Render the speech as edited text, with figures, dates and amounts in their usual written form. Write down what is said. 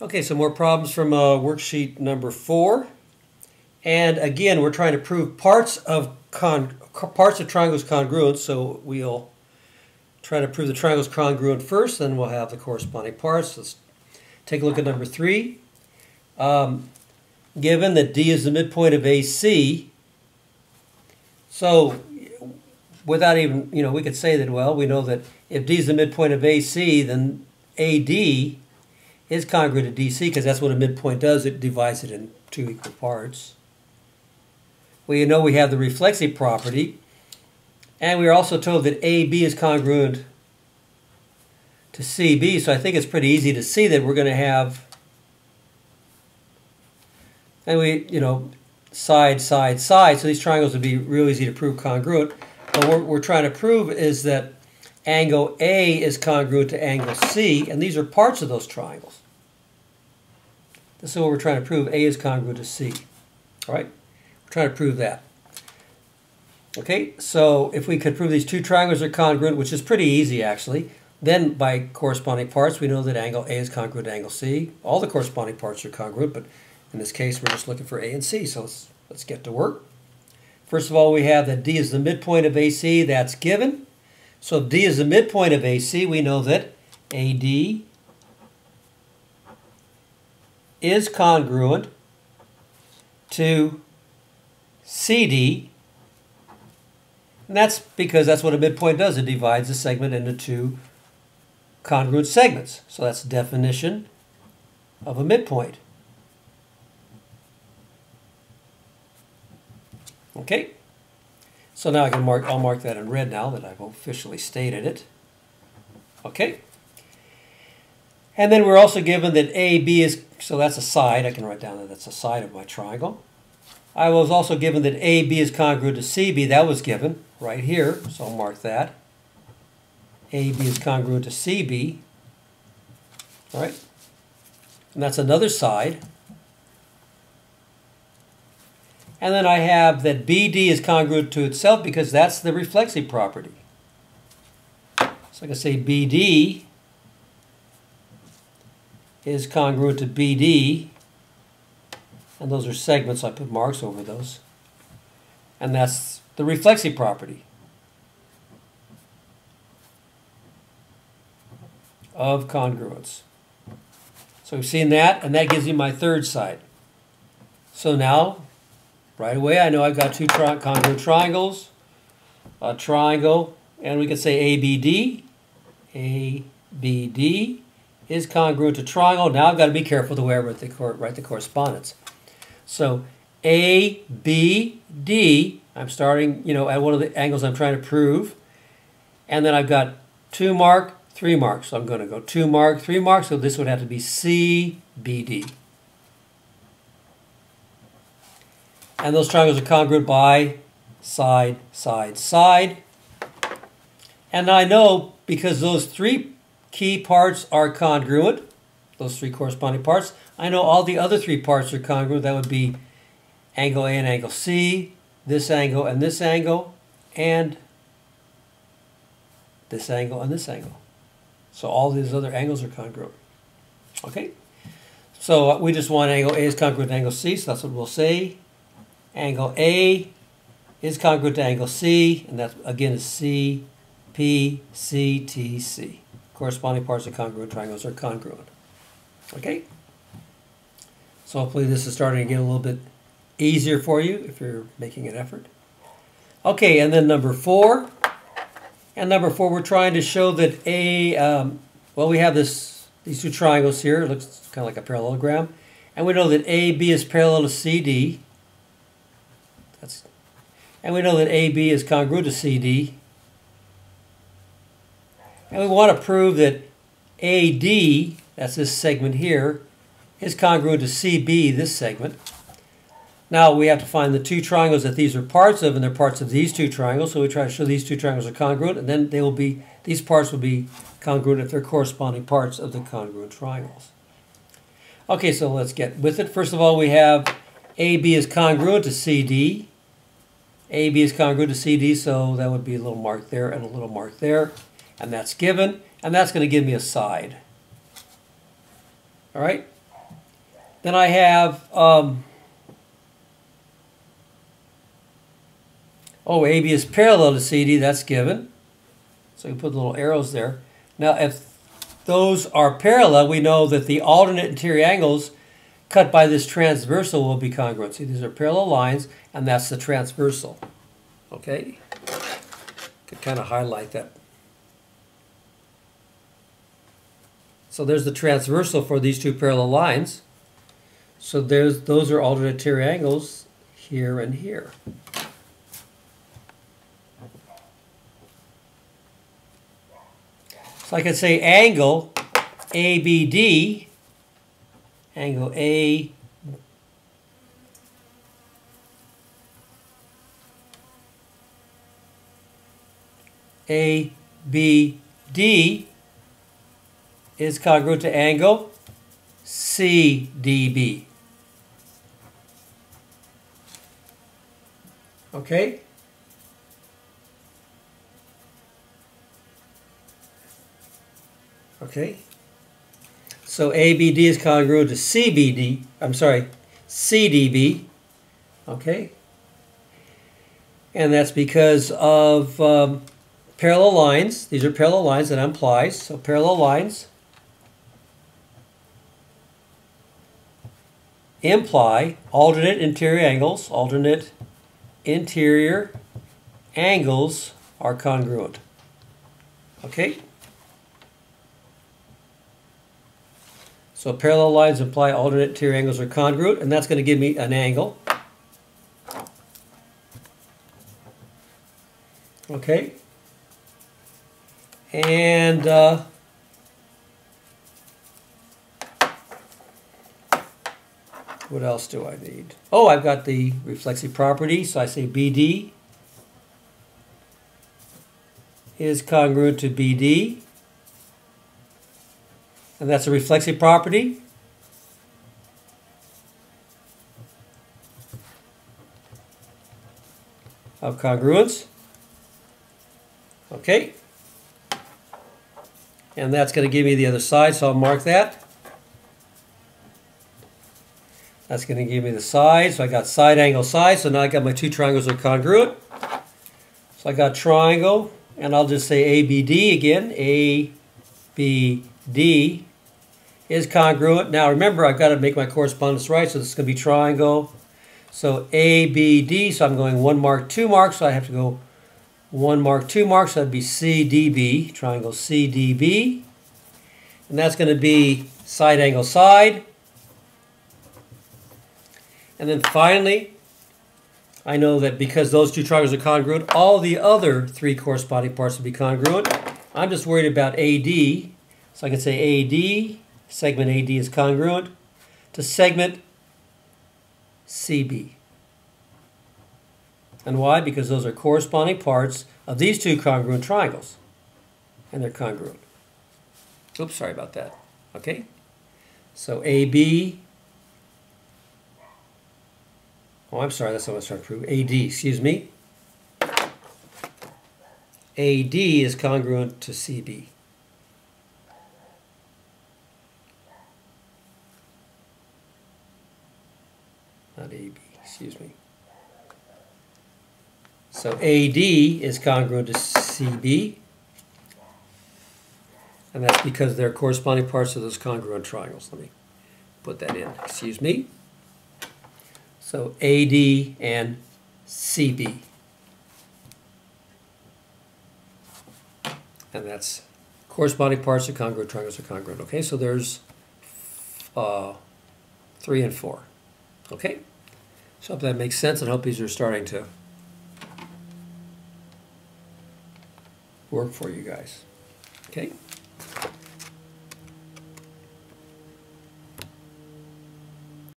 Okay, some more problems from worksheet number 4. And again, we're trying to prove parts of triangles congruent, so we'll try to prove the triangle's congruent first, then we'll have the corresponding parts. Let's take a look at number 3. Given that D is the midpoint of AC, so without even, we could say that, well, we know that if D is the midpoint of AC, then AD is congruent to DC, because that's what a midpoint does. It divides it in two equal parts. We know we have the reflexive property, and we are also told that AB is congruent to CB, so I think it's pretty easy to see that we're going to have, and side, side, side, so these triangles would be real easy to prove congruent. But what we're trying to prove is that angle A is congruent to angle C, and these are parts of those triangles. This is what we're trying to prove. A is congruent to C. All right? We're trying to prove that. Okay, so if we could prove these two triangles are congruent, which is pretty easy actually, then by corresponding parts we know that angle A is congruent to angle C. All the corresponding parts are congruent, but in this case we're just looking for A and C, so let's get to work. First of all, we have that D is the midpoint of AC. That's given. So if D is the midpoint of AC, we know that AD is congruent to CD, and that's because that's what a midpoint does. It divides a segment into two congruent segments. So that's the definition of a midpoint. Okay, so now I'll mark that in red now that I've officially stated it. Okay. And then we're also given that AB is, so that's a side. I can write down that that's a side of my triangle. I was also given that AB is congruent to CB. That was given right here, so I'll mark that. AB is congruent to CB. All right. And that's another side. And then I have that BD is congruent to itself because that's the reflexive property. So I can say BD is congruent to BD, and those are segments, so I put marks over those, and that's the reflexive property of congruence. So we've seen that, and that gives me my third side. So now, right away, I know I've got two congruent triangles, a triangle, and we can say ABD. ABD is congruent to triangle. Now I've got to be careful the way I write the correspondence. So ABD, I'm starting, at one of the angles I'm trying to prove, and then I've got 2 mark, 3 marks. So I'm going to go 2 mark, 3 marks, so this would have to be CBD. And those triangles are congruent by side, side, side. And I know because those 3 key parts are congruent, those 3 corresponding parts, I know all the other 3 parts are congruent. That would be angle A and angle C, this angle and this angle, and this angle and this angle. So all these other angles are congruent. Okay? So we just want angle A is congruent to angle C, so that's what we'll say. Angle A is congruent to angle C, and that again is C, P, C, T, C. Corresponding parts of congruent triangles are congruent. Okay? So hopefully this is starting to get a little bit easier for you if you're making an effort. Okay, and then number 4. And number 4, we're trying to show that we have these 2 triangles here. It looks kind of like a parallelogram. And we know that AB is parallel to CD. And we know that AB is congruent to CD. And we want to prove that AD, that's this segment here, is congruent to CB, this segment. Now we have to find the 2 triangles that these are parts of, and they're parts of these 2 triangles. So we try to show these 2 triangles are congruent, and then these parts will be congruent if they're corresponding parts of the congruent triangles. Okay, so let's get with it. First of all, we have AB is congruent to CD. AB is congruent to CD, so that would be a little mark there and a little mark there. And that's given, and that's going to give me a side. All right? Then I have, AB is parallel to CD, that's given. So you put little arrows there. Now, if those are parallel, we know that the alternate interior angles cut by this transversal will be congruent. See, these are parallel lines, and that's the transversal. Okay? Could kind of highlight that. So there's the transversal for these two parallel lines. So those are alternate interior angles here and here. So I could say angle ABD, angle A, ABD is congruent to angle CDB. Okay? Okay? So ABD is congruent to CDB. Okay? And that's because of parallel lines. These are parallel lines that implies. So parallel lines imply alternate interior angles. Alternate interior angles are congruent. Okay? So parallel lines imply alternate interior angles are congruent, and that's going to give me an angle. Okay? And what else do I need? Oh, I've got the reflexive property, so I say BD is congruent to BD. And that's a reflexive property. Of congruence. Okay. And that's going to give me the other side, so I'll mark that. That's going to give me the side, so I got side angle side, so now I got my two triangles are congruent. So I got triangle, and I'll just say ABD again. ABD is congruent. Now remember, I've got to make my correspondence right, so this is going to be triangle. So ABD, so I'm going 1 mark, 2 mark, so I have to go 1 mark, 2 mark, so that'd be CDB, triangle CDB. And that's going to be side angle side. And then finally, I know that because those two triangles are congruent, all the other three corresponding parts will be congruent. I'm just worried about AD, so I can say AD, segment AD is congruent to segment CB. And why? Because those are corresponding parts of these two congruent triangles. And they're congruent. Oops, sorry about that. Okay? So AB. Oh, I'm sorry, that's what I was trying to prove. AD, excuse me. AD is congruent to CB. Not AB, excuse me. So AD is congruent to CB. And that's because they're corresponding parts of those congruent triangles. Let me put that in, excuse me. So AD and CB. And that's corresponding parts of congruent triangles are congruent. Okay, so there's 3 and 4. Okay, so I hope that makes sense, and I hope these are starting to work for you guys. Okay.